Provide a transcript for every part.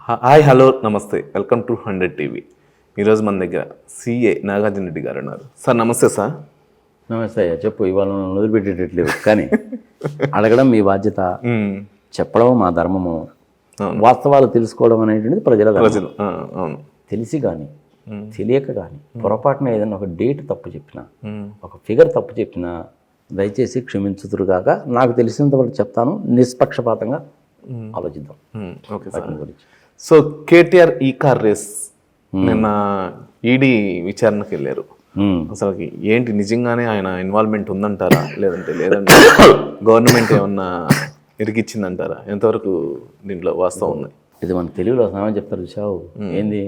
Hi hello నమస్తే welcome to 100 TV. ఈరోజు మన దగ్గర సిఏ నాగార్జున రెడ్డి గారు ఉన్నారు. సార్ నమస్తే సార్. నమస్తే అయ్యా, చెప్పు. ఇవాళ వదిలిపెట్టేటట్లేవు కానీ అడగడం మీ బాధ్యత, చెప్పడం మా ధర్మము, వాస్తవాలు తెలుసుకోవడం అనేటువంటిది ప్రజల ధర్మం. అవును. తెలిసి కానీ తెలియక కానీ పొరపాటున ఏదైనా ఒక డేట్ తప్పు చెప్పినా, ఒక ఫిగర్ తప్పు చెప్పినా దయచేసి క్షమించుదురుగాక. నాకు తెలిసినంత వరకు చెప్తాను, నిష్పక్షపాతంగా ఆలోచిద్దాం. Okay sir. సో కేటీఆర్ ఈ కార్ రేస్ నిన్న ఈడీ విచారణకు వెళ్ళారు. అసలు ఏంటి, నిజంగానే ఆయన ఇన్వాల్వ్మెంట్ ఉందంటారా, లేదంటే గవర్నమెంట్ ఏమన్నా ఇరికిచ్చిందంటారా? ఎంతవరకు దీంట్లో వాస్తవం ఉంది? ఇది మన తెలుగులో సామాన్ చెప్తారు చూసావు, ఏంది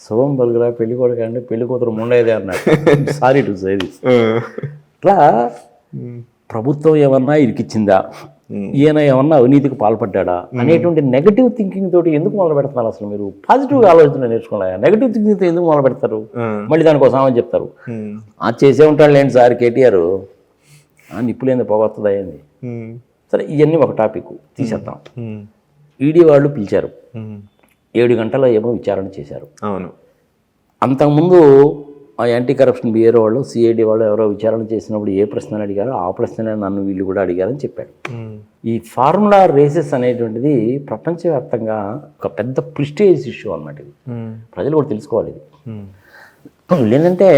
శుభం పలుకురా పెళ్లి కొడుకు అంటే పెళ్లి కూతురు ముండేదే అన్నట్టు. Sorry to say this. ఇట్లా ప్రభుత్వం ఏమన్నా ఇరికిచ్చిందా, ఈయన ఏమన్నా అవినీతికి పాల్పడ్డా అనేటువంటి నెగటివ్ థింకింగ్ తోటి ఎందుకు మొదలు పెడతారు? అసలు మీరు పాజిటివ్గా ఆలోచన నేర్చుకోవాలి. నెగటివ్ థింకింగ్తో ఎందుకు మొదలు పెడతారు? మళ్ళీ దానికోసం అని చెప్తారు. చేసే ఉంటాడు లేండి సార్ కేటీఆర్, నిప్పులేంది పొగొస్తుంది అయింది. సరే, ఇవన్నీ ఒక టాపిక్ తీసేద్దాం. ఈడీ వాళ్ళు పిలిచారు, 7 గంటల ఏమో విచారణ చేశారు. అవును. అంతకుముందు ఆ యాంటీ కరప్షన్ బ్యూరో వాళ్ళు, సిఐడి వాళ్ళు ఎవరో విచారణ చేసినప్పుడు ఏ ప్రశ్నలు అడిగారో ఆ ప్రశ్నలే నన్ను వీళ్ళు కూడా అడిగారని చెప్పాడు. ఈ ఫార్ములా రేసెస్ అనేటువంటిది ప్రపంచవ్యాప్తంగా ఒక పెద్ద ప్రిస్టేజ్ ఇష్యూ అన్నమాట. ఇది ప్రజలు కూడా తెలుసుకోవాలి. ఇది ఏంటంటే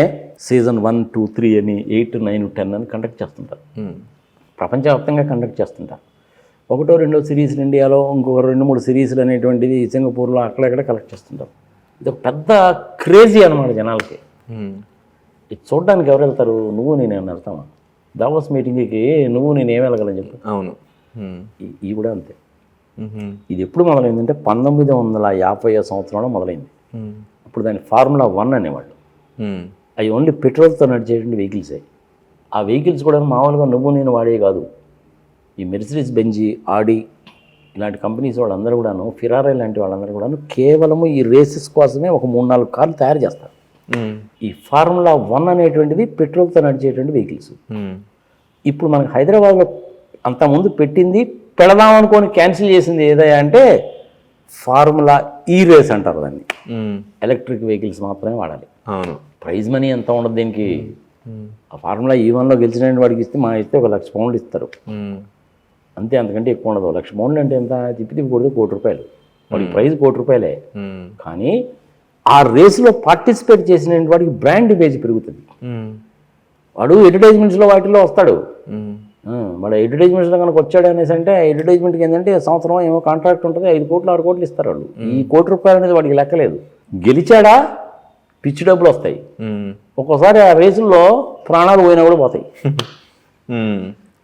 సీజన్ 1, 2, 3 అని 8, 9, 10 అని కండక్ట్ చేస్తుంటారు. ప్రపంచవ్యాప్తంగా కండక్ట్ చేస్తుంటారు. 1, 2 సిరీస్లు ఇండియాలో, ఇంకొక 2, 3 సిరీస్లు అనేటువంటిది సింగపూర్లో అక్కడెక్కడ కలెక్ట్ చేస్తుంటారు. ఇది ఒక పెద్ద క్రేజీ అనమాట జనాలకి. ఇది చూడడానికి ఎవరు వెళ్తారు? నువ్వు నేను ఏమన్నా వెళ్తామా? దావోస్ మీటింగ్కి నువ్వు నేను ఏమి వెళ్ళగలని చెప్పి. అవును. ఇది కూడా అంతే. ఇది ఎప్పుడు మొదలైందంటే 1950 సంవత్సరంలో మొదలైంది. అప్పుడు దాన్ని ఫార్ములా 1 అనేవాళ్ళు. అవి ఓన్లీ పెట్రోల్తో నడిచేటువంటి వెహికల్సే. ఆ వెహికల్స్ కూడా మామూలుగా నువ్వు నేను వాడే కాదు. ఈ మెర్సిడీస్ బెంజీ, ఆడి ఇలాంటి కంపెనీస్ వాళ్ళందరూ కూడాను, ఫిరారీ లాంటి వాళ్ళందరూ కూడాను కేవలము ఈ రేసెస్ కోసమే ఒక 3-4 కార్లు తయారు చేస్తారు. ఈ ఫార్ములా 1 అనేటువంటిది పెట్రోల్తో నడిచేటువంటి వెహికల్స్. ఇప్పుడు మనకు హైదరాబాద్లో అంతకుముందు పెట్టింది, పెడదాం అనుకొని క్యాన్సిల్ చేసింది ఏదయ్యా అంటే ఫార్ములా ఈ రేస్ అంటారు దాన్ని. ఎలక్ట్రిక్ వెహికల్స్ మాత్రమే వాడాలి. అవును. ప్రైజ్ మనీ ఎంత ఉండదు దీనికి. ఆ ఫార్ములా ఈ1లో గెలిచిన వాడికి ఇస్తే మా ఇస్తే ఒక £1,00,000 ఇస్తారు అంతే, అంతకంటే ఎక్కువ ఉండదు. £1,00,000 అంటే ఎంత? తిప్పి కొడితే ₹1,00,000. వాడికి ప్రైజ్ ₹1,00,000. కానీ ఆ రేసులో పార్టిసిపేట్ చేసిన వాడికి బ్రాండ్ ఇమేజ్ పెరుగుతుంది. వాడు అడ్వర్టైజ్మెంట్స్లో వాటిల్లో వస్తాడు. వాడు అడ్వర్టైజ్మెంట్స్లో కనుక వచ్చాడు అనేసి అంటే అడ్వర్టైజ్మెంట్కి ఏంటంటే సంవత్సరం ఏమో కాంట్రాక్ట్ ఉంటుంది, 5 కోట్లు 6 కోట్లు ఇస్తారు వాళ్ళు. ఈ ₹1,00,000 అనేది వాడికి లెక్కలేదు. గెలిచాడా పిచ్చి డబ్బులు వస్తాయి. ఒక్కోసారి ఆ రేసుల్లో ప్రాణాలు పోయినా కూడా పోతాయి.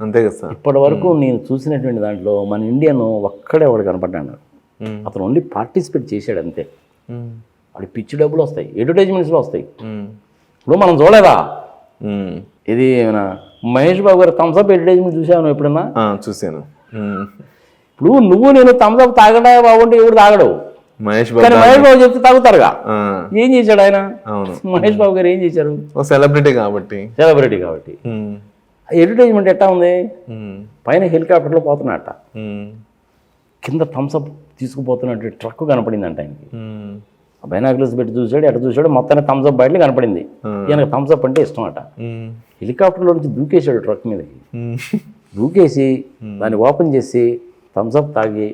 అంతే కదా సార్. ఇప్పటి వరకు నేను చూసినటువంటి దాంట్లో మన ఇండియన్ ఒక్కడే వాడు కనపడ్డాడు. అతను ఓన్లీ పార్టిసిపేట్ చేశాడు అంతే. వాడి పిచ్చి డబ్బులు వస్తాయి, అడ్వర్టైజ్మెంట్స్లో వస్తాయి. ఇప్పుడు మనం చూడలేదా ఇది మహేష్ బాబు గారు థమ్స్అప్ అడ్వర్టైజ్మెంట్ చూసాను ఎప్పుడన్నా? చూసాను. ఇప్పుడు నువ్వు నేను థమ్స్అప్ తాగడా బాగుంటే ఎవడు తాగడు. మహేష్ బాబు చెప్తే తాగుతారుగా. ఏం చేశాడు ఆయన? మహేష్ బాబు గారు ఏం చేశారు? సెలబ్రిటీ కాబట్టి అడ్వర్టైజ్మెంట్ ఎట్టా ఉంది? పైన హెలికాప్టర్లో పోతున్నట్ట, కింద థమ్స్అప్ తీసుకుపోతున్నట్టు ట్రక్ కనపడిందంట ఆయనకి. బైనాకులర్స్ పెట్టి చూసాడు, ఎట్లా చూసాడు, మొత్తాన్ని థమ్స్అప్ బయటలు కనపడింది. ఈయనకు థమ్స్అప్ అంటే ఇష్టం అట. హెలికాప్టర్లో నుంచి దూకేశాడు ట్రక్ మీదకి. దూకేసి దాన్ని ఓపెన్ చేసి థమ్స్అప్ తాగి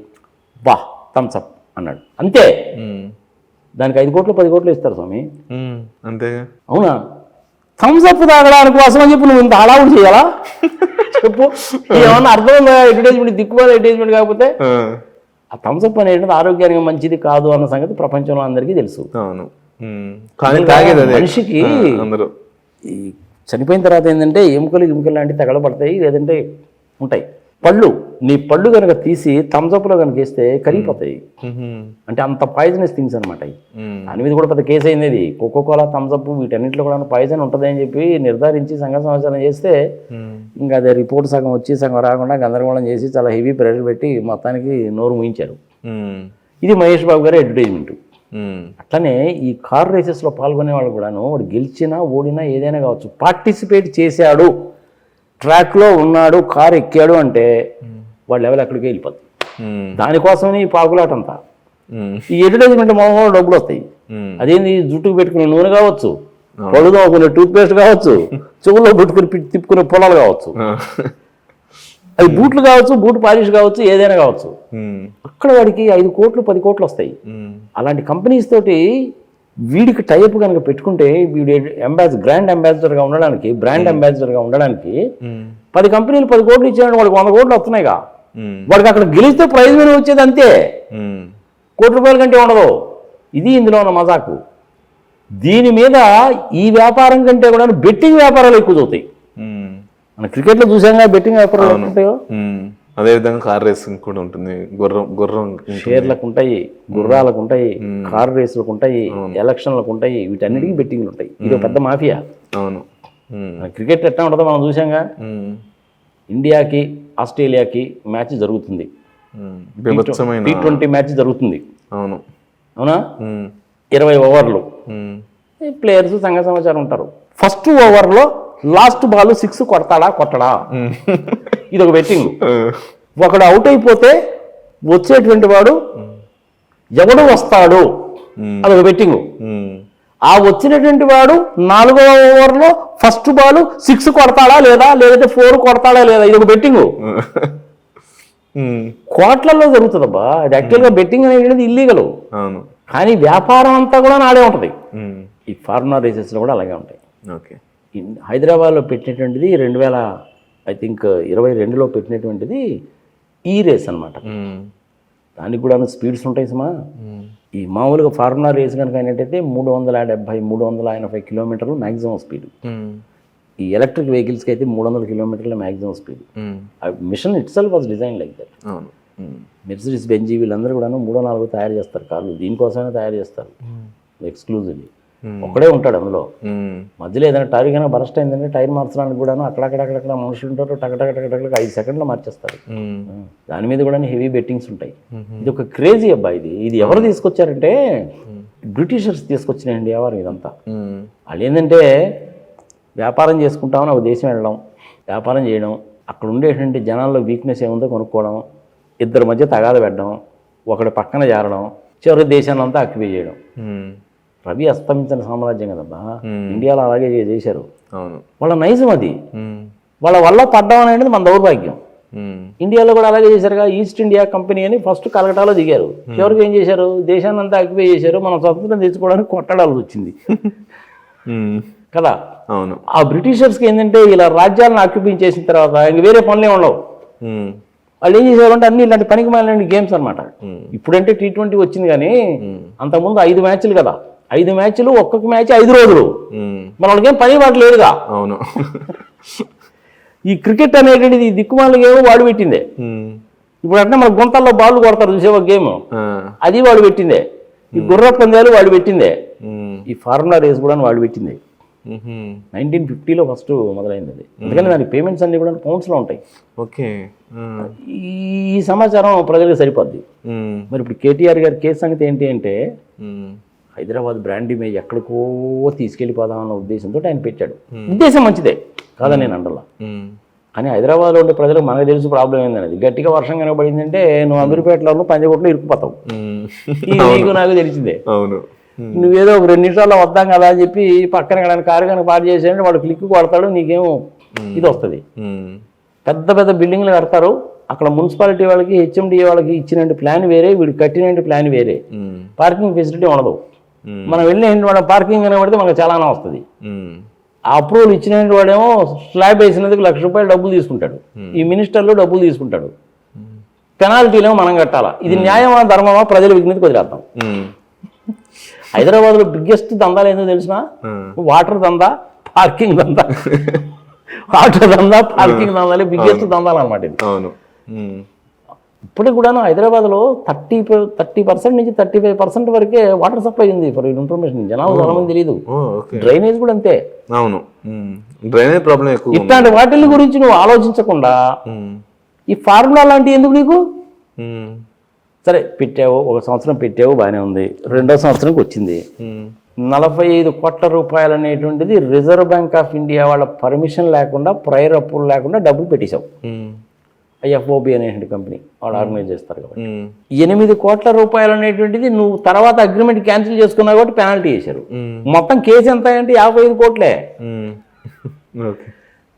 బా థమ్స్అప్ అన్నాడు అంతే. దానికి 5 కోట్లు 10 కోట్లు ఇస్తారు స్వామి. అంతే. అవునా? థమ్స్అప్ తాగడానికి కోసం అని చెప్పి నువ్వు ఇంత హడావుడు చేయాలా చెప్పు? ఏమన్నా అర్థం ఉందా? అడ్వర్టైజ్మెంట్ దిక్కుమాల అడ్వర్టైజ్మెంట్ కాకపోతే ఆ థమ్స్అప్ అనేది ఆరోగ్యానికి మంచిది కాదు అన్న సంగతి ప్రపంచంలో అందరికీ తెలుసు. మనిషికి ఈ చనిపోయిన తర్వాత ఏంటంటే ఎముకలు లాంటివి తగలబడతాయి, లేదంటే ఉంటాయి. నీ పళ్ళు కనుక తీసి థమ్స్అప్లో కనుక వేస్తే కరిగిపోతాయి. అంటే అంత పాయిజనస్ థింగ్స్ అనమాట. దాని మీద కూడా పెద్ద కేసు అయింది. కోకోకోలా, థమ్స్అప్ వీటన్నింటిలో కూడా పాయిజన్ ఉంటుంది అని చెప్పి నిర్ధారించి సంఘ సంవత్సరం చేస్తే ఇంకా అదే రిపోర్ట్ సగం వచ్చి సగం రాకుండా గందరగోళం చేసి చాలా హెవీ ప్రెషర్ పెట్టి మొత్తానికి నోరు ముయించారు. ఇది మహేష్ బాబు గారి అడ్వర్టైజ్మెంట్. అట్లనే ఈ కార్ రేసెస్లో పాల్గొనే వాళ్ళు కూడాను వాడు గెలిచినా ఓడినా ఏదైనా కావచ్చు, పార్టిసిపేట్ చేశాడు, ట్రాక్లో ఉన్నాడు, కారు ఎక్కాడు అంటే వాడు లెవెల్ అక్కడికి వెళ్ళిపోతుంది. దానికోసమే ఈ పాకులాట అంతా. ఉమ్, ఈ అడ్వర్టైజ్మెంట్ మొహంలో డబ్బులు వస్తాయి. ఉమ్, అదేంది జుట్టుకు పెట్టుకునే నూనె కావచ్చు, పళ్ళు తోముకునే టూత్ పేస్ట్ కావచ్చు, చెవుల్లో పెట్టుకుని తిప్పుకునే పొలాలు కావచ్చు, అది బూట్లు కావచ్చు, బూట్ పాలిష్ కావచ్చు, ఏదైనా కావచ్చు. ఉమ్, అక్కడ వాడికి 5 కోట్లు 10 కోట్లు వస్తాయి. ఉమ్, అలాంటి కంపెనీస్ తోటి వీడికి టైప్ కనుక పెట్టుకుంటే వీడి బ్రాండ్ అంబాసిడర్గా ఉండడానికి, బ్రాండ్ అంబాసిడర్గా ఉండడానికి ఉమ్, 10 కంపెనీలు 10 కోట్లు ఇచ్చాడు, వాడికి 100 కోట్లు వస్తున్నాయిగా. ఉమ్, వాడికి అక్కడ గెలిస్తే ప్రైజ్ మనీ వచ్చేది అంతే, ఉమ్, ₹1,00,00,000 కంటే ఉండదు. ఇది ఇందులో ఉన్న మజాకు. దీని మీద ఈ వ్యాపారం కంటే కూడా బెట్టింగ్ వ్యాపారాలు ఎక్కువ చదువుతాయి. ఉమ్, మన క్రికెట్లో చూసాంగా బెట్టింగ్ వ్యాపారాలు ఉంటాయో. ఉమ్. అదేవిధంగా కార్ రేసింగ్ కూడా ఉంటుంది, గుర్రం ఉంటుంది. షేర్లకు ఉంటాయి, గుర్రాలకు ఉంటాయి, కారు రేసులకు ఉంటాయి, ఎలక్షన్లకు ఉంటాయి, వీటన్నిటికీ బెట్టింగ్లు ఉంటాయి. ఇది ఒక పెద్ద మాఫియా. అవును. ఉమ్, మన క్రికెట్ ఎట్లా ఉంటుందో మనం చూసాంగా. ఉమ్, ఇండియాకి ఆస్ట్రేలియాకి మ్యాచ్ జరుగుతుంది, బీభత్సమైన T20 మ్యాచ్ జరుగుతుంది. అవును. అవునా? ఉమ్, 20 ఓవర్లు. ఉమ్, ప్లేయర్స్ సంఘ సమాచారం ఉంటారు. ఫస్ట్ ఓవర్లో లాస్ట్ బాల్ 6 కొడతాడా కొట్టడా, ఇది ఒక బెట్టింగ్. ఒకడు అవుట్ అయిపోతే వచ్చేటువంటి వాడు ఎవడు వస్తాడు, అదొక బెట్టింగ్. ఉమ్, ఆ వచ్చినటువంటి వాడు 4వ ఓవర్లో ఫస్ట్ బాల్ 6 కొడతాడా లేదా, లేదంటే 4 కొడతాడా లేదా, ఇది ఒక బెట్టింగ్. ఉమ్, కోట్లలో జరుగుతుందబ్బా. అది యాక్చువల్గా బెట్టింగ్ అనేది ఇల్లీగల్, అవును. కానీ వ్యాపారం అంతా కూడా నాడే ఉంటుంది. ఉమ్, ఈ ఫార్ములా రేసెస్లో కూడా అలాగే ఉంటాయి. ఓకే. హైదరాబాద్లో పెట్టినటువంటిది 2022లో పెట్టినటువంటిది ఈ రేస్ అనమాట. ఉమ్, దానికి కూడా స్పీడ్స్ ఉంటాయి సుమా. ఉమ్, ఈ మామూలుగా ఫార్ములా రేస్ కనుక అయినట్టయితే 370-350 కిలోమీటర్లు మ్యాక్సిమం స్పీడ్. ఉమ్, ఈ ఎలక్ట్రిక్ వెహికల్స్కి అయితే 300 కిలోమీటర్ల maximum speed. Um, machine itself was design like that. అవును. ఉమ్, మెర్సిడీస్ బెంజ్ వీళ్ళందరూ కూడా 3-4 తయారు చేస్తారు కార్లు, దీనికోసమే తయారు చేస్తారు ఎక్స్క్లూజివ్లీ. ఒక్కడే ఉంటాడు అందులో. ఉమ్, మధ్యలో ఏదైనా టైర్ కనుక బరస్ట్ అయిందంటే టైర్ మార్చడానికి కూడా అక్కడక్కడ మనుషులు ఉంటారు, టకటక 5 సెకండ్లో మార్చేస్తారు. ఉమ్, దాని మీద కూడా హెవీ బెట్టింగ్స్ ఉంటాయి. ఇది ఒక క్రేజీ అబ్బా. ఇది ఎవరు తీసుకొచ్చారంటే బ్రిటిషర్స్ తీసుకొచ్చినాయండి వ్యవహారం ఇదంతా. ఉమ్, వాళ్ళు ఏంటంటే వ్యాపారం చేసుకుంటామని ఒక దేశం వెళ్ళడం, వ్యాపారం చేయడం, అక్కడ ఉండేటువంటి జనాల్లో వీక్నెస్ ఏముందో కొనుక్కోవడం, ఇద్దరి మధ్య తగాద పెట్టడం, ఒకటి పక్కన చేరడం, చివరి దేశాన్ని అంతా ఆక్యుపై చేయడం. ఉమ్, రవి అస్తమించిన సామ్రాజ్యం కదబ్బా. ఇండియాలో అలాగే చేశారు. అవును. వాళ్ళ నైజం అది. ఉమ్, వాళ్ళ వల్ల పడ్డం అనేది మన దౌర్భాగ్యం. ఉమ్, ఇండియాలో కూడా అలాగే చేశారుగా. ఈస్ట్ ఇండియా కంపెనీ అని ఫస్ట్ కలకటాలో దిగారు, చివరికి ఏం చేశారు, దేశాన్ని అంతా ఆక్యుపై చేశారు. మనం స్వతంత్రం తెచ్చుకోవడానికి కొట్టడాల్సి వచ్చింది ఉమ్, కదా. అవును. ఆ బ్రిటిషర్స్కి ఏంటంటే ఇలా రాజ్యాలను ఆక్యుపై చేసిన తర్వాత ఇంక వేరే పనులే ఉండవు. ఉమ్, వాళ్ళు ఏం చేసేవారంటే అన్ని ఇలాంటి పనికి మాలిన గేమ్స్ అనమాట. ఇప్పుడంటే T20 వచ్చింది, కానీ అంతకుముందు 5 మ్యాచ్లు కదా. 5 మ్యాచ్లు, ఒక్కొక్క మ్యాచ్ 5 రోజులు. ఉమ్, మన వాళ్ళకేం పని వాటి లేదుగా. అవును. ఈ క్రికెట్ అనేటువంటిది ఈ దిక్కుమాల గేమ్ వాడు పెట్టిందే. ఉమ్, ఇప్పుడు అంటే మన గుంతల్లో బాల్ కొడతారు చూసే ఒక గేమ్, ఆ, అది వాడు పెట్టిందే. ఈ గుర్ర పందాలు వాడు పెట్టిందే. ఉమ్, ఈ ఫార్ములా రేస్ కూడా వాడు పెట్టిందే. ఉహుం, 1950లో ఫస్ట్ మొదలైంది అది. అందుకని దాని పేమెంట్స్ అన్ని కూడా పౌండ్స్లో ఉంటాయి. ఓకే. ఆ, ఈ సమాచారం ప్రజలకు సరిపోద్ది. ఉమ్, మరి ఇప్పుడు కేటీఆర్ గారి కేసు సంగతి ఏంటి అంటే, ఉమ్, హైదరాబాద్ బ్రాండ్ ఇమేజ్ ఎక్కడికో తీసుకెళ్ళిపోదామన్న ఉద్దేశంతో ఆయన పెట్టాడు. ఉద్దేశం మంచిదే కాదని నేను అంటలా, ఉమ్, కానీ హైదరాబాద్లో ఉండే ప్రజలకు మనకు తెలుసు ప్రాబ్లం ఏందనేది. గట్టిగా వర్షం కనబడిందంటే నువ్వు అమీర్పేటలో పంజగుట్లో ఇరుక్కుపోతావు. ఉమ్, ఇది నీకు నాకు తెలిసిందే. అవును. నువ్వేదో ఒక 2 నిమిషాల్లో వద్దాం కదా అని చెప్పి పక్కన ఎక్కడానికి కారు కనుక పాటు చేసేయంటే వాడు క్లిక్ కొడతాడు, నీకేమో ఇది వస్తుంది. ఉమ్, పెద్ద పెద్ద బిల్డింగ్లు కడతారు, అక్కడ మున్సిపాలిటీ వాళ్ళకి HMD వాళ్ళకి ఇచ్చిన ప్లాన్ వేరే, వీడికి కట్టిన ప్లాన్ వేరే. ఉమ్, పార్కింగ్ ఫెసిలిటీ ఉండదు. ఉమ్, మనం వెళ్ళిన వాడు పార్కింగ్ అని పడితే మనకు చాలానే వస్తుంది. ఉమ్, ఆ అప్రూవల్ ఇచ్చిన వాడేమో స్లాబ్ వేసినందుకు ₹1,00,000 డబ్బులు తీసుకుంటాడు, ఈ మినిస్టర్లు డబ్బులు తీసుకుంటాడు, పెనాల్టీలేమో మనం కట్టాలా. ఇది న్యాయమా ధర్మమా ప్రజల విజ్ఞతకు వదిలేద్దాం. ఉమ్, హైదరాబాద్లో బిగ్గెస్ట్ దందాలు ఏంటో తెలిసిన, వాటర్ దందా, పార్కింగ్ దందా. వాటర్ దందా, పార్కింగ్ దందాలే బిగ్గెస్ట్ దందాలు అనమాట ఇది. అవును. ఉమ్, ఇప్పటికి కూడా హైదరాబాద్లో 30% నుంచి 35% వరకే వాటర్ సప్లై ఉంది. ఫర్ ఇన్ఫర్మేషన్, జనాలు చాలా మంది తెలియదు. ఓ, ఓకే. డ్రైనేజ్ కూడా అంతే. అవును. డ్రైనేజ్ ప్రాబ్లం ఎక్కువ. ఇట్లాంటి వాటి గురించి నువ్వు ఆలోచించకుండా ఈ ఫార్ములా లాంటివి ఎందుకు నీకు? సరే పెట్టావు, 1 సంవత్సరం పెట్టావు, బాగానే ఉంది. 2వ సంవత్సరంకి వచ్చింది. 45 కోట్ల రూపాయలు అనేటువంటిది రిజర్వ్ బ్యాంక్ ఆఫ్ ఇండియా వాళ్ళ పర్మిషన్ లేకుండా, ప్రైర్ అప్రూవల్ లేకుండా డబ్బులు పెట్టేశావు. ఎఫ్ఓబి అనేటువంటి కంపెనీ వాళ్ళు ఆర్గనైజ్ చేస్తారు కాబట్టి 8 కోట్ల రూపాయలు అనేటువంటిది నువ్వు తర్వాత అగ్రిమెంట్ క్యాన్సిల్ చేసుకున్నావు కాబట్టి పెనాల్టీ వేశారు. మొత్తం కేసు ఎంత అంటే 55 కోట్లే. ఓకే.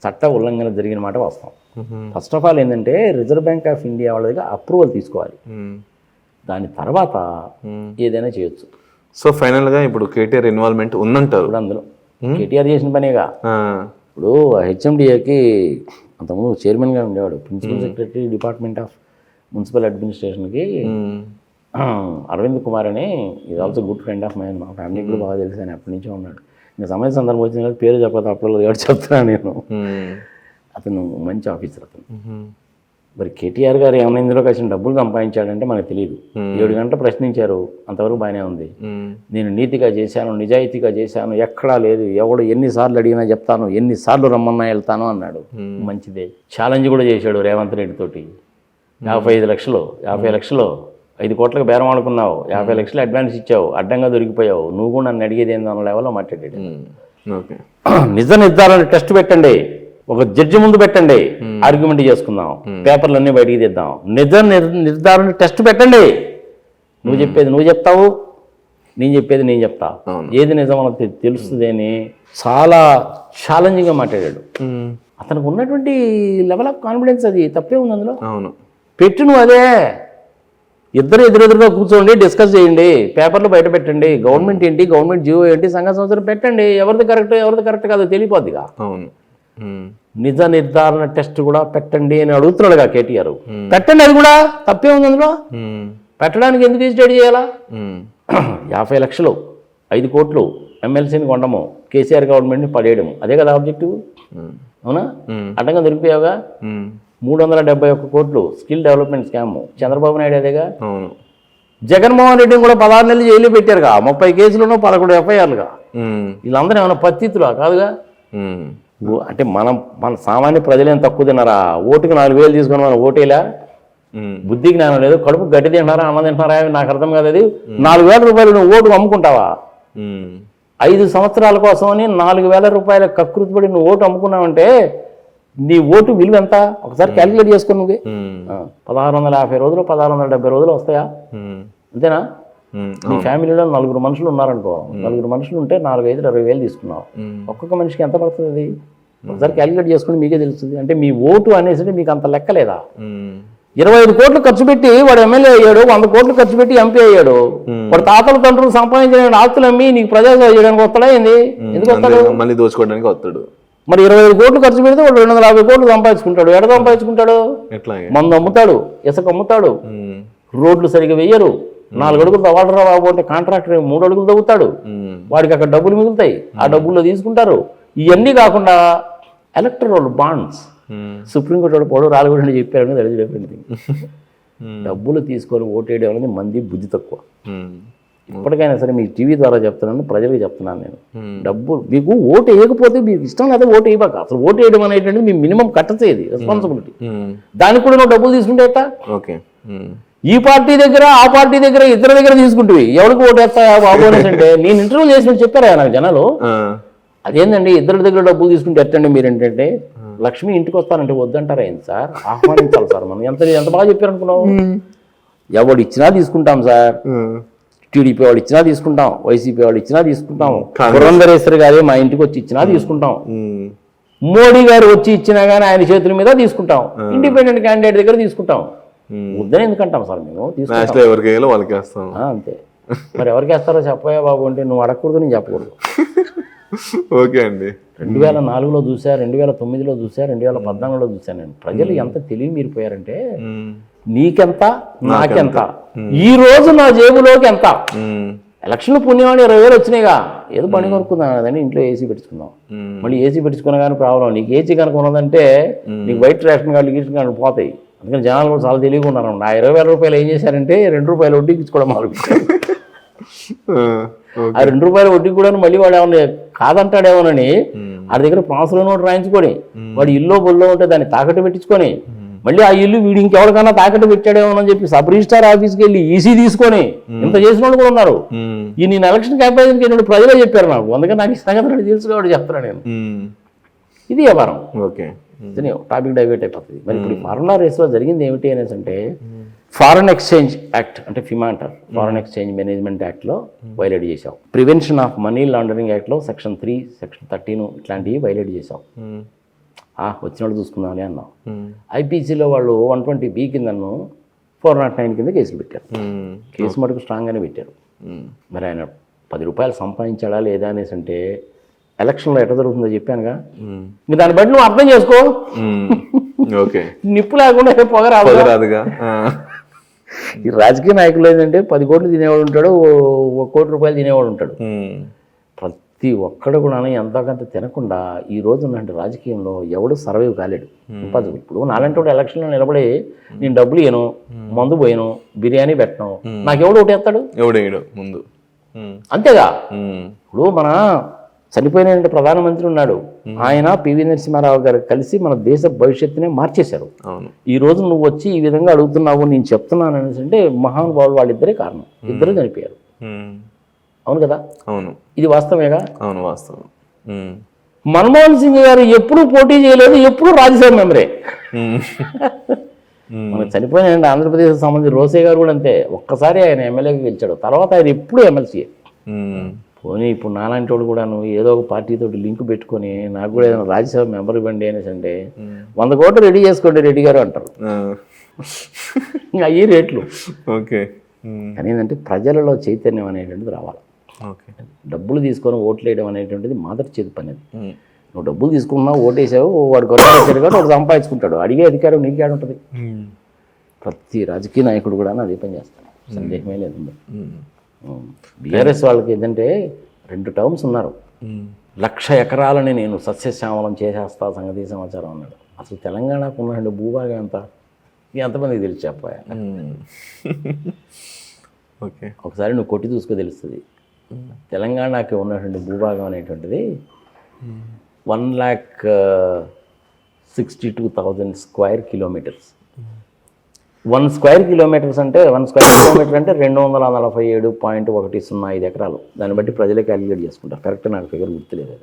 చట్ట ఉల్లంఘన జరిగిన మాట వాస్తవం. ఫస్ట్ ఆఫ్ ఆల్ ఏంటంటే రిజర్వ్ బ్యాంక్ ఆఫ్ ఇండియా వాళ్ళ దగ్గర అప్రూవల్ తీసుకోవాలి, దాని తర్వాత ఏదైనా చేయొచ్చు. సో ఫైనల్గా ఇప్పుడు కేటీఆర్ ఇన్వాల్వ్మెంట్ ఉందంటారు. ఇప్పుడు అందులో కేటీఆర్ చేసిన పనేగా. ఇప్పుడు హెచ్ఎండిఏకి అంతకుముందు చైర్మన్గా ఉండేవాడు, principal secretary department of municipal అడ్మినిస్ట్రేషన్కి అరవింద్ కుమార్ అని, ఇది also good friend of mine, మా ఫ్యామిలీకి కూడా బాగా తెలుసు, ఆయన ఎప్పటి నుంచో ఉన్నాడు. ఇంకా సమయ సందర్భం వచ్చిన పేరు చెప్పదు అప్పుడు ఎవరు చెప్తున్నాను నేను. అతను మంచి ఆఫీసర్ అతను. మరి కేటీఆర్ గారు ఏమైనా ఇందులో కలిసి డబ్బులు సంపాదించాడంటే మనకు తెలియదు. 7 గంటలు ప్రశ్నించారు, అంతవరకు బాగానే ఉంది. నేను నీతిగా చేశాను, నిజాయితీగా చేశాను, ఎక్కడా లేదు, ఎవడు ఎన్నిసార్లు అడిగినా చెప్తాను, ఎన్నిసార్లు రమ్మన్నా వెళ్తాను అన్నాడు. మంచిదే. ఛాలెంజ్ కూడా చేశాడు రేవంత్ రెడ్డి తోటి. 55 లక్షలు 5 కోట్లకు బేరం ఆడుకున్నావు, 50 లక్షలు అడ్వాన్స్ ఇచ్చావు, అడ్డంగా దొరికిపోయావు, నువ్వు కూడా నన్ను అడిగేది ఏందో అన్న లెవెల్లో మాట్లాడాడు. నిజ నిర్ధారణ టెస్ట్ పెట్టండి, ఒక జడ్జి ముందు పెట్టండి, ఆర్గ్యుమెంట్ చేసుకుందాం, పేపర్లు అన్నీ బయటికి తీద్దాం. నిజ నిర్ధారణ టెస్ట్ పెట్టండి. నువ్వు చెప్పేది నువ్వు చెప్తావు, నేను చెప్పేది నేను చెప్తా, ఏది నిజం మనకు తెలుస్తుంది అని చాలా ఛాలెంజింగ్గా మాట్లాడాడు. అతనికి ఉన్నటువంటి లెవెల్ ఆఫ్ కాన్ఫిడెన్స్, అది తప్పే ఉంది అందులో. పెట్టు నువ్వు అదే, ఇద్దరు ఎదురెదురుగా కూర్చోండి, డిస్కస్ చేయండి, పేపర్లు బయట పెట్టండి, గవర్నమెంట్ ఏంటి, గవర్నమెంట్ జీవో ఏంటి, సంఘ సంవత్సరం పెట్టండి, ఎవరిది కరెక్ట్ కాదో తెలియపోద్దిగా. నిజ నిర్ధారణ టెస్ట్ కూడా పెట్టండి అని అడుగుతున్నాడుగా కేటీఆర్. పెట్టండి, అది కూడా తప్పే ఉంది అందులో. పెట్టడానికి ఎందుకు స్టడీ చేయాలా? 50 లక్షలు 5 కోట్లు ఎమ్మెల్సీని కొనడము, కేసీఆర్ గవర్నమెంట్ని పడేయడము, అదే కదా ఆబ్జెక్టివ్. అవునా? అడ్డంగా దొరికిపోయావుగా. 371 కోట్లు skill development scam, Chandrababu Naidu అదేగా. జగన్మోహన్ రెడ్డిని కూడా 16 నెలలు జైలు పెట్టారుగా, 30 కేసులను 11 ఎఫ్ఐఆర్లుగా. వీళ్ళందరూ ఏమైనా పత్తితులా కాదుగా. అంటే మన సామాన్య ప్రజలేం తక్కువ తిన్నారా? ఓటుకి 4,000 తీసుకొని మనం ఓటేలా? బుద్ధి జ్ఞానం లేదు, కడుపు గడ్డి తింటారా, అమ్మ తింటారా, నాకు అర్థం కాదు. అది 4,000 రూపాయలు నువ్వు ఓటుకు అమ్ముకుంటావా? 5 సంవత్సరాల కోసమని 4,000 రూపాయల కకృతిపడి నువ్వు ఓటు అమ్ముకున్నావంటే నీ ఓటు విలువ ఎంత? ఒకసారి క్యాలిక్యులేట్ చేసుకుని నువ్వే. 1650 రోజులు 1670 రోజులు వస్తాయా? అంతేనా? నీ ఫ్యామిలీలో 4 మనుషులు ఉన్నారనుకో, 4 మనుషులు ఉంటే 4,500 20,000 తీసుకున్నావు. ఒక్కొక్క మనిషికి ఎంత పడుతుంది అది? ఒకసారి క్యాలిక్యులేట్ చేసుకుని మీకే తెలుస్తుంది. అంటే మీ ఓటు అనేసి మీకు అంత లెక్కలేదా? 25 కోట్లు ఖర్చు పెట్టి వాడు ఎమ్మెల్యే అయ్యాడు, 100 కోట్లు ఖర్చు పెట్టి ఎంపీ అయ్యాడు. వాడు తాతల తండ్రులు సంపాదించిన ఆస్తులు అమ్మి నీకు ప్రజాసేవ చేయడానికి వస్తాడా ఏంది? ఎందుకు వస్తాడు? మళ్ళీ దోచుకోవడానికి వస్తాడు. మరి 25 కోట్లు ఖర్చు పెడితే వాడు 250 కోట్లు సంపాదించుకుంటాడు. ఎక్కడ సంపాదించుకుంటాడు? మందు అమ్ముతాడు, ఇసుక అమ్ముతాడు, రోడ్లు సరిగ్గా వెయ్యరు, 4 అడుగులు వాటర్ రాబోతే కాంట్రాక్టర్ 3 అడుగులు తవ్వుతాడు, వాడికి అక్కడ డబ్బులు మిగులుతాయి, ఆ డబ్బుల్లో తీసుకుంటారు. ఇవన్నీ కాకుండా ఎలక్ట్రల్ బాండ్స్, సుప్రీంకోర్టు వాడు పొడవు రాలగొండ చెప్పారని తెలియదు చెప్పింది. డబ్బులు తీసుకొని ఓటేయడం అనేది మంది బుద్ధి తక్కువ. ఇప్పటికైనా సరే మీ టీవీ ద్వారా చెప్తున్నాను, ప్రజలకు చెప్తున్నాను నేను, డబ్బు మీకు ఓటు వేయకపోతే మీకు ఇష్టం లేదా ఓటు వేయబాక. అసలు ఓటు వేయడం అనేటువంటిది మీ మినిమం కట్టచేది రెస్పాన్సిబిలిటీ. దానికి కూడా నువ్వు డబ్బులు తీసుకుంటే ఎట్టా? ఈ పార్టీ దగ్గర ఆ పార్టీ దగ్గర ఇద్దరి దగ్గర తీసుకుంటువి, ఎవరికి ఓటు వేస్తాయా బాబు అనేసి అంటే నేను ఇంటర్వ్యూ చేసినట్టు చెప్పారా నాకు జనాలు. అదేందండి ఇద్దరి దగ్గర డబ్బులు తీసుకుంటే ఎట్టండి మీరు ఏంటంటే, లక్ష్మి ఇంటికి వస్తారంటే వద్దంటారా ఏంటి సార్? ఆహ్వానించాలి సార్ మనం. ఎంత బాగా చెప్పారనుకున్నావు. ఎవడు ఇచ్చినా తీసుకుంటాం సార్, టీడీపీ వాళ్ళు ఇచ్చినా తీసుకుంటాం, వైసీపీ వాళ్ళు ఇచ్చినా తీసుకుంటాం, పురంధరేశ్వరి గారే మా ఇంటికి వచ్చి ఇచ్చినా తీసుకుంటాం, మోడీ గారు వచ్చి ఇచ్చినా కానీ ఆయన చేతుల మీద తీసుకుంటాం, ఇండిపెండెంట్ క్యాండిడేట్ దగ్గర తీసుకుంటాం. వద్దని ఎందుకంటాం సార్ మేము? తీసుకుంటాం అంతే. మరి ఎవరికి వేస్తారో చెప్పయా బాబు అంటే నువ్వు అడగకూడదు, నేను చెప్పకూడదు. ఓకే అండి. 2004లో చూసా, 2009లో చూసా, 2014లో చూసా నేను. ప్రజలు ఎంత తెలివి మీరిపోయారంటే నీకెంత నాకెంత, ఈ రోజు నా జేబులోకి ఎంత. ఎలక్షన్ పుణ్యమాని 20,000 వచ్చినాయిగా, ఏదో పని కొనుక్కుందాం కదని ఇంట్లో ఏసీ పెట్టుకుందాం. మళ్ళీ ఏసీ పెట్టుకున్నా కానీ ప్రాబ్లం. నీకు ఏసీ కనుక ఉన్నదంటే నీకు వైట్ రేషన్ కార్డు గీషన్ కార్డు పోతాయి. అందుకని జనాలు కూడా చాలా తెలివిగా ఉన్నారు. ఆ 20,000 రూపాయలు ఏం చేశారంటే 2 రూపాయలు వడ్డీకి ఇచ్చుకోవడం మొదలుపెట్టారు. ఆ 2 రూపాయల వడ్డీకి కూడా మళ్ళీ వాడు ఏమన్నా కాదంటాడేమోనని వాడి దగ్గర ప్రాన్స్లో నోటు రాయించుకొని వాడు ఇల్లు బొల్లో ఉంటే దాన్ని తాకట్టు పెట్టించుకొని మళ్ళీ ఆ ఇల్లు వీడు ఇంకెవరికైనా తాకట్టు పెట్టాడేమోనని చెప్పి సబ్ రిజిస్టార్ ఆఫీస్కి వెళ్ళి ఈసీ తీసుకొని ఇంత చేసిన వాళ్ళు కూడా ఉన్నారు. ఈ నేను ఎలక్షన్ క్యాంపెయిన్కి వెళ్ళినప్పుడు ప్రజలే చెప్పారు నాకు. అందుకని నాకు ఈ సంగతి తెలుసు కాబట్టి చెప్తున్నాను నేను. ఇది వ్యవహారం. ఓకే. టాపిక్ డైవర్ట్ అయిపోతుంది. మరి ఇప్పుడు ఫార్ములా రేస్లో జరిగింది ఏమిటి అనేసి అంటే ఫారెన్ ఎక్స్చేంజ్ యాక్ట్ అంటే ఫిమా అంటారు, ఫారెన్ ఎక్స్చేంజ్ మేనేజ్మెంట్ యాక్ట్లో వైలేట్ చేసావు. ప్రివెన్షన్ ఆఫ్ మనీ లాండరింగ్ యాక్ట్లో సెక్షన్ 3, సెక్షన్ 13 ఇట్లాంటివి వైలేట్ చేసావు. వచ్చిన వాళ్ళు చూసుకుందామని అన్నావు. ఐపీసీలో వాళ్ళు 120B కిందను 409 కింద కేసులు పెట్టారు. కేసు మటుకు స్ట్రాంగ్గానే పెట్టారు. మరి ఆయన 10 రూపాయలు సంపాదించాడా లేదా అనేసి అంటే ఎలక్షన్లో ఎట్లా జరుగుతుందో చెప్పానుగా, మీరు దాన్ని బట్టి నువ్వు అర్థం చేసుకో. నిప్పు లేకుండా పొగ రాదుగా. ఈ రాజకీయ నాయకులు ఏంటంటే 10 కోట్లు తినేవాడు ఉంటాడు, 1 కోటి రూపాయలు తినేవాడు ఉంటాడు. ప్రతి ఒక్కడు కూడా ఎంతోకంత తినకుండా ఈ రోజు ఉన్నటువంటి రాజకీయంలో ఎవడు సర్వైవ్ కాలేడు. ఇప్పుడు నాలంటి వాడు ఎలక్షన్లో నిలబడి నేను డబ్బులు ఇయ్యను, మందు పోయాను, బిర్యానీ పెట్టను, నాకెవడు ఒకటి ఎత్తాడు? ఎవడేయడు ముందు. అంతేగా. ఇప్పుడు మన చనిపోయిన ప్రధానమంత్రి ఉన్నాడు, ఆయన పివి నరసింహారావు గారు కలిసి మన దేశ భవిష్యత్తునే మార్చేశారు. ఈ రోజు నువ్వు వచ్చి ఈ విధంగా అడుగుతున్నావు, నేను చెప్తున్నాను అనేసి అంటే మహానుభావులు వాళ్ళిద్దరే కారణం. ఇద్దరు చనిపోయారు. అవును కదా? అవును. ఇది వాస్తవేగా? అవును, వాస్తవం. మన్మోహన్ సింగ్ గారు ఎప్పుడూ పోటీ చేయలేదు, ఎప్పుడూ రాజ్యసభ మెంబరే. మనకు చనిపోయిన ఆంధ్రప్రదేశ్ సంబంధించి రోసే గారు కూడా అంతే, ఒక్కసారి ఆయన ఎమ్మెల్యేగా గెలిచాడు, తర్వాత ఆయన ఎప్పుడూ ఎమ్మెల్సీ. పోనీ ఇప్పుడు నాలాంటి వాడు కూడా నువ్వు ఏదో ఒక పార్టీతో లింక్ పెట్టుకొని నాకు కూడా ఏదైనా రాజ్యసభ మెంబర్ ఇవ్వండి అనేసి అంటే 100 కోట్లు రెడీ చేసుకోండి రెడ్డి గారు అంటారు. ఇంకా అయ్యి రేట్లు. ఓకే. కానీ ఏంటంటే ప్రజలలో చైతన్యం అనేటువంటిది రావాలి. డబ్బులు తీసుకొని ఓట్లు వేయడం అనేటువంటిది మొదటి చేతి పని. అది నువ్వు డబ్బులు తీసుకున్నావు, ఓటేసావు, వాడు కొట్టాడు కాబట్టి వాడు సంపాదించుకుంటాడు. అడిగే అధికారం నీకే ఉంటుంది. ప్రతి రాజకీయ నాయకుడు కూడా అదే పని చేస్తాడు, సందేహమే లేదు. బీఆర్ఎస్ వాళ్ళకి ఏంటంటే 2 టర్మ్స్ ఉన్నారు. 1,00,000 ఎకరాలని నేను సస్యశ్యామలం చేసేస్తా సంగతి సమాచారం అన్నాడు. అసలు తెలంగాణకు ఉన్న భూభాగం ఎంతమందికి తెలిసి చెప్పాయా? ఓకే, ఒకసారి నువ్వు కొట్టి చూసుకో తెలుస్తుంది. తెలంగాణకి ఉన్నటువంటి భూభాగం అనేటువంటిది 1,62,000 స్క్వేర్ కిలోమీటర్స్. 1 స్క్వేర్ కిలోమీటర్స్ అంటే 1 స్క్వేర్ కిలోమీటర్ అంటే 247.105 ఎకరాలు. దాన్ని బట్టి ప్రజలే క్యాలిక్యులేట్ చేసుకుంటారు. కరెక్ట్, నాకు ఫిగర్ గుర్తులేదు.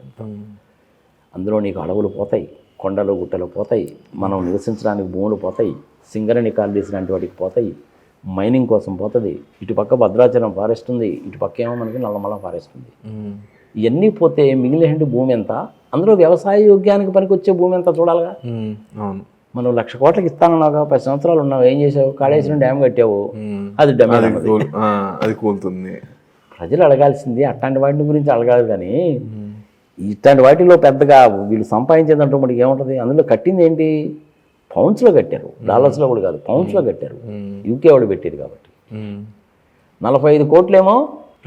అందులో నీకు అడవులు పోతాయి, కొండలు గుట్టలు పోతాయి, మనం నివసించడానికి భూములు పోతాయి, సింగరణి కాలనీస్ లాంటి వాటికి పోతాయి, మైనింగ్ కోసం పోతుంది. ఇటుపక్క భద్రాచలం ఫారెస్ట్ ఉంది, ఇటుపక్క ఏమో మనకి నల్లమల ఫారెస్ట్ ఉంది. ఇవన్నీ పోతే మిగిలిన భూమి ఎంత, అందులో వ్యవసాయ యోగ్యానికి పనికి వచ్చే భూమి ఎంత చూడాలిగా. అవును, మనం 1,00,000 కోట్లకి ఇస్తానన్నావుగా, 10 సంవత్సరాలు ఉన్నావు, ఏం చేసావు? కాళేశ్వరం డ్యామ్ కట్టావు, అది అది కూలుతుంది. ప్రజలు అడగాల్సింది అట్లాంటి వాటి గురించి అడగాలి. కానీ ఇట్లాంటి వాటిలో పెద్దగా వీళ్ళు సంపాదించేదంటూ మనకి ఏముంటుంది? అందులో కట్టింది ఏంటి? పౌండ్స్లో కట్టారు, డాలర్స్లో కూడా కాదు, పౌండ్స్లో కట్టారు. యూకే వాళ్ళు పెట్టారు కాబట్టి 45 కోట్లేమో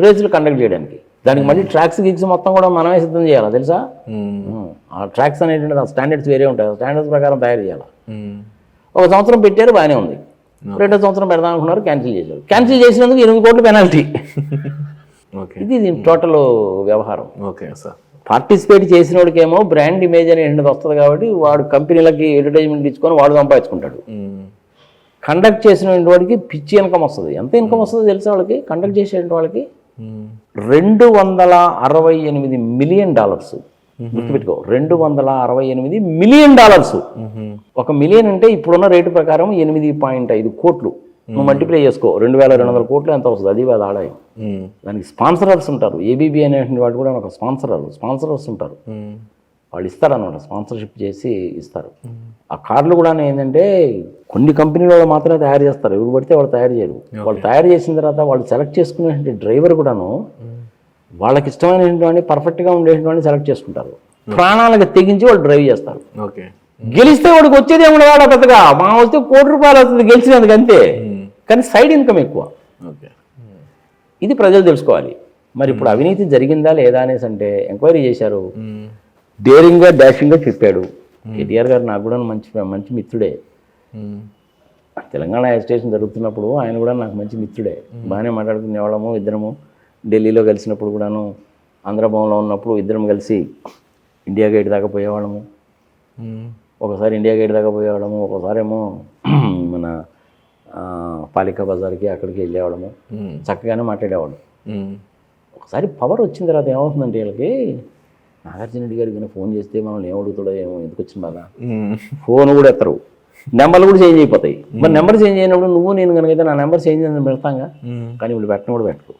రేసులు కండక్ట్ చేయడానికి. దానికి మళ్ళీ ట్రాక్స్ గిక్స్ మొత్తం కూడా మనమే సిద్ధం చేయాలి, తెలుసా? ఆ ట్రాక్స్ అనేటువంటి ఆ స్టాండర్డ్స్ వేరే ఉంటాయి, స్టాండర్డ్స్ ప్రకారం తయారు చేయాలి. 1 సంవత్సరం పెట్టారు, బాగానే ఉంది. 2వ సంవత్సరం పెడదాం అనుకున్నారు, క్యాన్సిల్ చేశారు. క్యాన్సిల్ చేసినందుకు 8 కోట్లు పెనాల్టీ. ఇది టోటల్ వ్యవహారం. Okay sir. పార్టిసిపేట్ చేసిన వాడికేమో బ్రాండ్ ఇమేజ్ అనేటువంటిది వస్తుంది కాబట్టి వాడు కంపెనీలకి అడ్వర్టైజ్మెంట్ ఇచ్చుకొని వాడు సంపాదించుకుంటాడు. కండక్ట్ చేసిన వాడికి పిచ్చి ఇన్కమ్ వస్తుంది. ఎంత ఇన్కమ్ వస్తుందో తెలిసే వాళ్ళకి, కండక్ట్ చేసే వాళ్ళకి $268 మిలియన్. గుర్తుపెట్టుకో, $268 మిలియన్. 1 మిలియన్ అంటే ఇప్పుడున్న రేటు ప్రకారం 8.5 కోట్లు. నువ్వు మల్టిప్లై చేసుకో, 2,200 కోట్లు ఎంత వస్తుంది? అది ఆదాయం. దానికి స్పాన్సరర్స్ ఉంటారు. ఏబీబీ అనేటువంటి వాడు కూడా ఒక స్పాన్సరర్స్ ఉంటారు. వాళ్ళు ఇస్తారన్నమాట, స్పాన్సర్షిప్ చేసి ఇస్తారు. ఆ కార్లు కూడా ఏంటంటే కొన్ని కంపెనీల వాళ్ళు మాత్రమే తయారు చేస్తారు, ఎవరు పడితే వాళ్ళు తయారు చేయరు. వాళ్ళు తయారు చేసిన తర్వాత వాళ్ళు సెలెక్ట్ చేసుకునే డ్రైవర్ కూడాను వాళ్ళకి ఇష్టమైనటువంటి పర్ఫెక్ట్గా ఉండేటువంటి సెలెక్ట్ చేసుకుంటారు. ప్రాణాలకు తెగించి వాళ్ళు డ్రైవ్ చేస్తారు. గెలిస్తే వాడికి వచ్చేది ఏమన్నా వాడు పెద్దగా, మా వస్తే ₹1 కోటి వస్తుంది గెలిచినందుకు, అంతే. కానీ సైడ్ ఇన్కమ్ ఎక్కువ. ఇది ప్రజలు తెలుసుకోవాలి. మరి ఇప్పుడు అవినీతి జరిగిందా లేదా అనేసి అంటే ఎంక్వైరీ చేశారు. డేరింగ్గా డాషింగ్గా చెప్పాడు. కేటీఆర్ గారు నాకు కూడా మంచి మిత్రుడే. తెలంగాణ ఎజిటేషన్ జరుగుతున్నప్పుడు ఆయన కూడా నాకు మంచి మిత్రుడే. బాగానే మాట్లాడుకునేవాళ్ళము. ఇద్దరము ఢిల్లీలో కలిసినప్పుడు కూడాను, ఆంధ్రభవన్లో ఉన్నప్పుడు ఇద్దరం కలిసి ఇండియా గేట్ దాకా పోయేవాళ్ళము. ఒకసారి ఇండియా గేట్ దాకా పోయేవాళ్ళము, ఒకసారి ఏమో మన పాలికా బజార్కి అక్కడికి వెళ్ళేవాళ్ళము. చక్కగానే మాట్లాడేవాడు. ఒకసారి పవర్ వచ్చిన తర్వాత ఏమవుతుందంటే వీళ్ళకి నాగార్జున రెడ్డి గారికి కానీ ఫోన్ చేస్తే మనల్ని ఏం అడుగుతాడో ఏమో, ఎందుకు వచ్చిన బాధ. ఫోన్ కూడా ఎత్తరు, నెంబర్లు కూడా చేంజ్ అయిపోతాయి. మరి నెంబర్ చేంజ్ అయినప్పుడు నువ్వు నేను కనుకైతే నా నెంబర్ చేంజ్ అని పెడతాంగా, కానీ వీళ్ళు పెట్టడం కూడా పెట్టరు.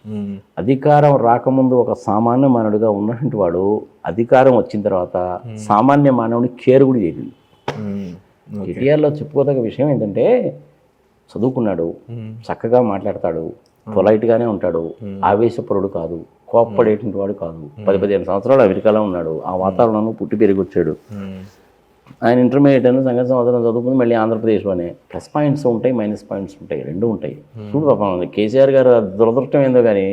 అధికారం రాకముందు ఒక సామాన్య మానవుడిగా ఉన్నటువంటి వాడు అధికారం వచ్చిన తర్వాత సామాన్య మానవుని కేర్ కూడా చేయలేదు. కేటీఆర్లో చెప్పుకోదగ్గ విషయం ఏంటంటే చదువుకున్నాడు, చక్కగా మాట్లాడతాడు, పొలైట్గానే ఉంటాడు, ఆవేశపరుడు కాదు, కోప్పడేటువంటి వాడు కాదు. 10-15 సంవత్సరాలు అమెరికాలో ఉన్నాడు, ఆ వాతావరణంలో పుట్టి పెరిగి వచ్చాడు. ఆయన ఇంటర్మీడియట్ అని సంగతి సంవత్సరం చదువుకుని మళ్ళీ ఆంధ్రప్రదేశ్లోనే ప్లస్ పాయింట్స్ ఉంటాయి, మైనస్ పాయింట్స్ ఉంటాయి, రెండు ఉంటాయి. చూడు పాపం కేసీఆర్ గారు దురదృష్టం ఏందో కానీ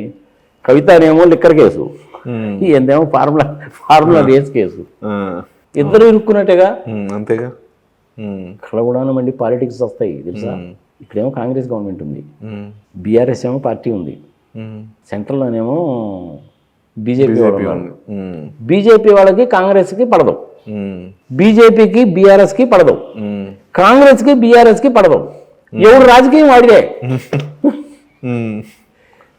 కవితనేమో లిక్కర్ కేసు, ఏందేమో ఫార్ములా రేస్ కేసు, ఇద్దరు ఇరుక్కున్నట్టుగా. అంతేగా ఇక్కడ కూడా మళ్ళీ పాలిటిక్స్ వస్తాయి తెలుసా. ఇక్కడేమో కాంగ్రెస్ గవర్నమెంట్ ఉంది, బీఆర్ఎస్ ఏమో పార్టీ ఉంది, సెంట్రల్లోనేమో బీజేపీ వాళ్ళు. బీజేపీ వాళ్ళకి కాంగ్రెస్కి పడదు, బీజేపీకి బీఆర్ఎస్కి పడదు, కాంగ్రెస్కి బీఆర్ఎస్కి పడదు. ఎవరు రాజకీయం వాడిదే.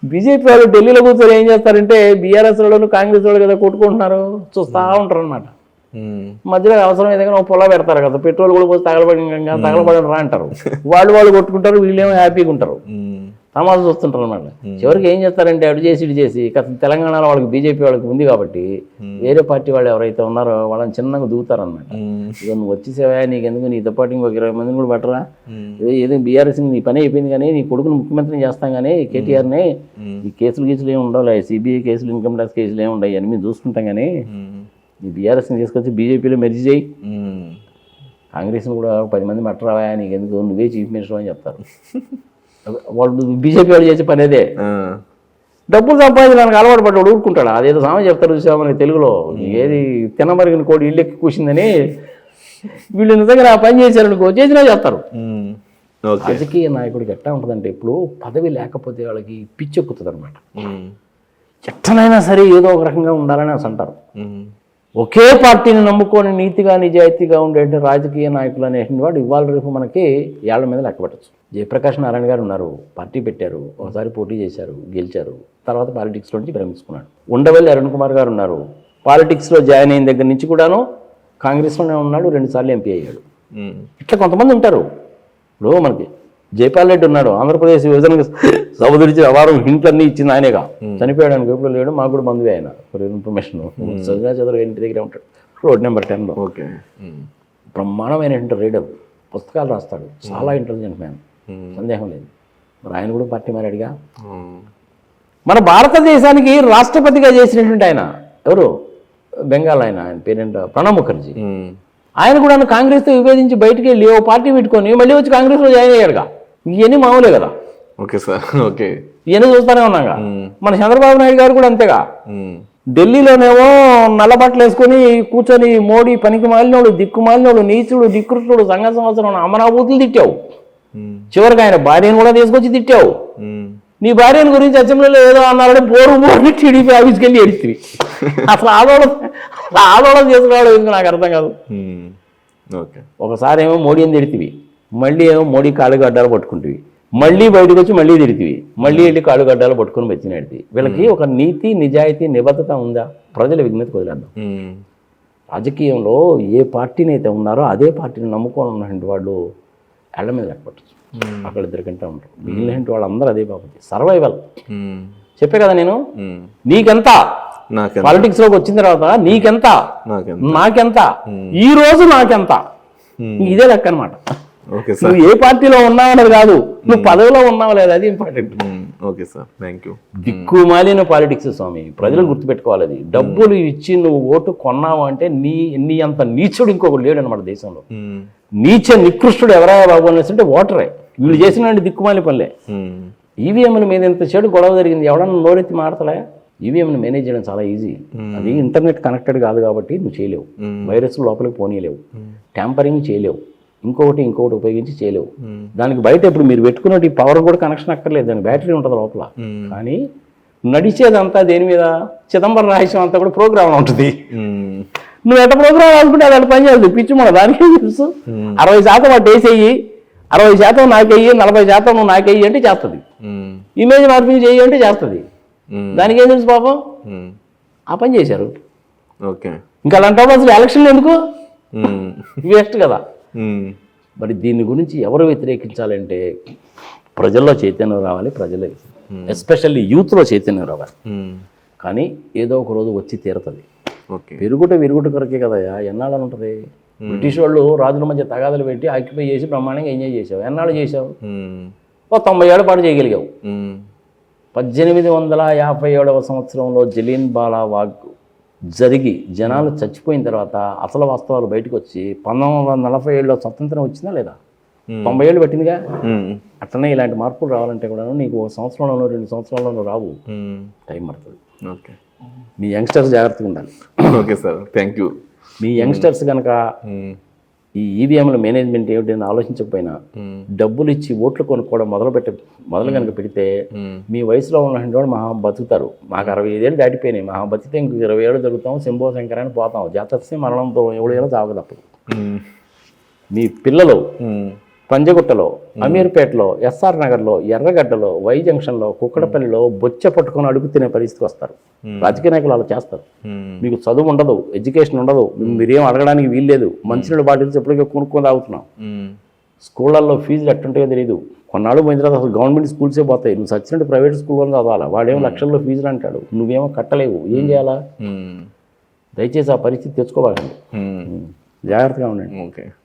బీజేపీ వాళ్ళు ఢిల్లీలో కూర్చొని ఏం చేస్తారంటే బీఆర్ఎస్ వాళ్ళు కాంగ్రెస్ వాళ్ళు కదా కొట్టుకుంటున్నారు చూస్తూ ఉంటారు అనమాట. మధ్యలో అవసరం ఏదైనా పొలా పెడతారు కదా, పెట్రోల్ కూడా పోసి తగలబడి రా అంటారు. వాళ్ళు కొట్టుకుంటారు, వీళ్ళేమో హ్యాపీగా ఉంటారు, తమాషా చూస్తుంటారు అనమాట. చివరికి ఏం చేస్తారంటే అటు చేసి ఇటు చేసి తెలంగాణలో వాళ్ళకి బీజేపీ వాళ్ళకి ఉంది కాబట్టి వేరే పార్టీ వాళ్ళు ఎవరైతే ఉన్నారో వాళ్ళని చిన్నగా దూతారనమాట. ఇక నువ్వు వచ్చేసేవా, నీకెందుకు, నీతో పాటు ఇంకొక 20 మందిని కూడా పెట్టరా, ఏదో బీఆర్ఎస్ నీ పని అయిపోయింది కానీ నీ కొడుకుని ముఖ్యమంత్రిని చేస్తాం కానీ కేటీఆర్ని ఈ కేసులు ఏమి ఉండవు, సిబిఐ కేసులు, ఇన్కమ్ ట్యాక్స్ కేసులు ఏమి ఉండవు, అన్ని మేము చూసుకుంటాం కానీ నీ బీఆర్ఎస్ని తీసుకొచ్చి బీజేపీలో మెర్జీ చేయి, కాంగ్రెస్ని కూడా 10 మంది మట్టరావా, నీకు ఎందుకు, నువ్వే చీఫ్ మినిస్టర్ అని చెప్తారు. వాళ్ళు బీజేపీ వాళ్ళు చేసే పని అదే. డబ్బులు సంపాదించడానికి అలవాటు పడ్డాడు ఊరుకుంటాడు. అదేదో సామెత చెప్తారు చూసావా మనకి తెలుగులో, ఏది తినమరిగిన కోడి ఇళ్ళెక్కి కూసిందని. వీళ్ళు నిజంగా ఆ పని చేశారనుకో చేసినా చేస్తారు. రాజకీయ నాయకుడికి ఎట్లా ఉంటుందంటే ఇప్పుడు పదవి లేకపోతే వాళ్ళకి పిచ్చెక్కుతుంది అనమాట. ఎట్టనైనా సరే ఏదో ఒక రకంగా ఉండాలని అంటారు. ఒకే పార్టీని నమ్ముకొని నీతిగా నిజాయితీగా ఉండే రాజకీయ నాయకులు అనేటువంటి వాడు ఇవాళ రేపు మనకి ఏళ్ల మీద లెక్క పెట్టచ్చు. జయప్రకాష్ నారాయణ గారు ఉన్నారు, పార్టీ పెట్టారు, ఒకసారి పోటీ చేశారు, గెలిచారు, తర్వాత పాలిటిక్స్లో నుంచి విరమించుకున్నాడు. ఉండవల్లి అరుణ్ కుమార్ గారు ఉన్నారు, పాలిటిక్స్లో జాయిన్ అయిన దగ్గర నుంచి కూడాను కాంగ్రెస్లోనే ఉన్నాడు, 2 సార్లు ఎంపీ అయ్యాడు. ఇట్లా కొంతమంది ఉంటారు. ఇప్పుడు మనకి జైపాల్ రెడ్డి ఉన్నాడు, ఆంధ్రప్రదేశ్ విభజనకు సభదరిచి అవారం హింట్లన్నీ ఇచ్చింది ఆయనేగా, చనిపోయాడు అనుకో, ఎప్పుడు లేడు, మాకు కూడా బంధువే ఆయన, ఇన్ఫర్మేషన్ చదువుగా ఇంటి దగ్గరే ఉంటాడు, రోడ్ నెంబర్ 10లో. ఓకే, బ్రహ్మాండమైనటువంటి రీడర్, పుస్తకాలు రాస్తాడు, చాలా ఇంటెలిజెంట్ మ్యాన్, సందేహం లేదు. మరి ఆయన కూడా పార్టీ మారాడుగా. మన భారతదేశానికి రాష్ట్రపతిగా చేసినటువంటి ఆయన ఎవరు, బెంగాల్ ఆయన పేరేంట ప్రణబ్ ముఖర్జీ. ఆయన కూడా కాంగ్రెస్తో విభేదించి బయటికి వెళ్ళి ఓ పార్టీ పెట్టుకొని మళ్ళీ వచ్చి కాంగ్రెస్లో జాయిన్ అయ్యాడుగా. ఇవన్నీ మామూలే కదా. ఓకే సార్, ఓకే, ఇవన్నీ చూస్తూనే ఉన్నాగా. మన చంద్రబాబు నాయుడు గారు కూడా అంతేగా. ఢిల్లీలోనేమో నల్ల బట్టలు వేసుకొని కూర్చొని మోడీ పనికి మాలినోడు, దిక్కు మాలినోడు, నీచుడు, నికృష్టుడు, సంఘ సంవత్సరం అమరాబూతులు తిట్టావు. చివరికి ఆయన భార్యను కూడా తీసుకొచ్చి తిట్టావు. నీ భార్యను గురించి అసెంబ్లీలో ఏదో అన్నారని పోరు టీడీపీ ఆఫీస్కి వెళ్ళి ఎడితివి. అసలు ఆందోళన చేసుకోవడం ఎందుకు నాకు అర్థం కాదు. ఒకసారి ఏమో మోడీ అని తిడితివి, మళ్ళీ ఏమో మోడీ కాళ్ళుగడ్డాలు పట్టుకుంటువి, మళ్ళీ బయటకు వచ్చి మళ్ళీ తిడితివి, మళ్ళీ వెళ్ళి కాళ్ళుగడ్డాలు పట్టుకుని వచ్చినది. వీళ్ళకి ఒక నీతి నిజాయితీ నిబద్ధత ఉందా? ప్రజల విజ్ఞతకు వదిలేద్దాం. రాజకీయంలో ఏ పార్టీని అయితే ఉన్నారో అదే పార్టీని నమ్ముకొని ఉన్నటువంటి వాళ్ళు ఏళ్ల మీద లెక్కపట్టచ్చు. అక్కడ ఇద్దరికంటే ఉంటారు, మిగిలిన వాళ్ళందరూ అదే బాగుంది. సర్వైవల్ చెప్పే కదా నేను, నీకెంత పాలిటిక్స్ లోకి వచ్చిన తర్వాత నీకెంత, నాకెంత, ఈ రోజు నాకెంత, ఇదే లెక్క అనమాట. నువ్వు ఏ పార్టీలో ఉన్నావు అన్నది కాదు, నువ్వు పదవిలో ఉన్నావు లేదా, అది important. Okay sir, thank you. దిక్కుమాలిన పాలిటిక్స్ స్వామి, ప్రజలు గుర్తుపెట్టుకోవాలి. అది డబ్బులు ఇచ్చి నువ్వు ఓటు కొన్నావు అంటే నీ అంత నీచుడు ఇంకొకటి లేడు అనమాట దేశంలో. నీచ నికృష్టుడు ఎవరా బాబు అనేసి ఓటరే. వీళ్ళు చేసిన దిక్కుమాలి పనులే. ఈవీఎంల మీద ఎంత చెడు గొడవ జరిగింది, ఎవడన్నా నోరెత్తి మాడతలే. ఈవీఎంని మేనేజ్ చేయడం చాలా ఈజీ. అది ఇంటర్నెట్ కనెక్టెడ్ కాదు కాబట్టి నువ్వు చేయలేవు, వైరస్ లోపలికి పోనీయలేవు, ట్యాంపరింగ్ చేయలేవు, ఇంకొకటి ఉపయోగించి చేయలేవు. దానికి బయట ఇప్పుడు మీరు పెట్టుకున్నట్టు ఈ పవర్ కూడా కనెక్షన్ అక్కర్లేదు, దానికి బ్యాటరీ ఉంటుంది లోపల. కానీ నడిచేదంతా దేని మీద, చిదంబరం రహస్యం అంతా కూడా ప్రోగ్రామ్ ఉంటుంది. నువ్వు ఎంత ప్రోగ్రామ్ అనుకుంటే అది పని చేయదు, పిచ్చి మన దానికే తెలుసు. 60% వాటి వేసేయి, 60% నాకేయి, 40% నువ్వు నాకేయి అంటే చేస్తుంది. ఇమేజ్ మార్పింగ్ చేయి అంటే చేస్తుంది. దానికి ఏం తెలుసు పాపం, ఆ పని చేశారు. ఓకే. ఇంకా అలాంటప్పుడు అసలు ఎలక్షన్లు ఎందుకు? మ్మ్. వేస్ట్ కదా. మ్మ్. మరి దీని గురించి ఎవరు వ్యతిరేకించాలంటే ప్రజల్లో చైతన్యం రావాలి, ప్రజలు ఎస్పెషల్లీ యూత్లో చైతన్యం రావాలి. మ్మ్. కానీ ఏదో ఒక రోజు వచ్చి తీరుతుంది. ఓకే. విరుగుట కొరకే కదయ్యా, ఎన్నాళ్ళు ఉంటుంది? బ్రిటిష్ వాళ్ళు రాజుల మధ్య తగాదలు పెట్టి ఆక్యుపై చేసి బ్రహ్మాండంగా ఎంజాయ్ చేసావు. ఎన్నాళ్ళు చేసావు? మ్మ్. ఓ 90 ఏళ్ళ పాటు చేయగలిగావు. మ్మ్. 1857వ సంవత్సరంలో జలియన్ వాలాబాగ్ జరిగి జనాలు చచ్చిపోయిన తర్వాత అసలు వాస్తవాలు బయటకు వచ్చి 1947లో స్వతంత్రం వచ్చిందా లేదా? 90 ఏళ్ళు పట్టిందిగా. మ్మ్. అట్లనే ఇలాంటి మార్పులు రావాలంటే కూడా నీకు 1 సంవత్సరంలోనూ 2 సంవత్సరాల్లోనూ రావు, మ్మ్. టైం పడుతుంది. ఓకే. మీ యంగ్స్టర్స్ జాగ్రత్తగా ఉండాలి. Okay sir, thank you. Me youngsters కనుక మ్మ్. ఈ ఈవీఎంల మేనేజ్మెంట్ ఏమిటని ఆలోచించకపోయినా మ్మ్. డబ్బులు ఇచ్చి ఓట్లు కొనుక్కోవడం మొదలు కనుక పెడితే మ్మ్. మీ వయసులో ఉన్నటువంటి వాడు మహా బతుకుతారు. మాకు 65 ఏళ్ళు దాటిపోయినాయి, మహా బతికితే ఇంక 20 ఏళ్ళు దొరుకుతాం, శంభో శంకరాన్ని పోతాం, జాతస్య మరణంతో 7 ఏళ్ళు తాగదు. అప్పుడు మ్మ్. మీ పిల్లలు మ్మ్. పంజగుట్టలో, అమీర్పేటలో, ఎస్ఆర్ నగర్లో, ఎర్రగడ్డలో, వై జంక్షన్లో, కుక్కడపల్లిలో బొచ్చ పట్టుకొని అడుగు తినే పరిస్థితికి వస్తారు. రాజకీయ నాయకులు అలా చేస్తారు. మ్మ్. మీకు చదువు ఉండదు, ఎడ్యుకేషన్ ఉండదు, మీరేం అడగడానికి వీల్లేదు, మంచినీళ్ళు బాటిల్స్ ఎప్పటికీ కొనుక్కొని తాగుతున్నాం. మ్మ్. స్కూళ్ళల్లో ఫీజులు ఎట్టుంటాయో తెలియదు. కొన్నాళ్ళు పోయిన తర్వాత అసలు గవర్నమెంట్ స్కూల్సే పోతాయి. నువ్వు సచ్చినట్టు ప్రైవేట్ స్కూల్ వల్ల చదవాలా, వాడేమో లక్షల్లో ఫీజులు అంటాడు, నువ్వేమో కట్టలేవు, ఏం చేయాలా? మ్మ్. దయచేసి ఆ పరిస్థితి తెచ్చుకోవాలండి. మ్మ్. జాగ్రత్తగా ఉండండి. ఓకే.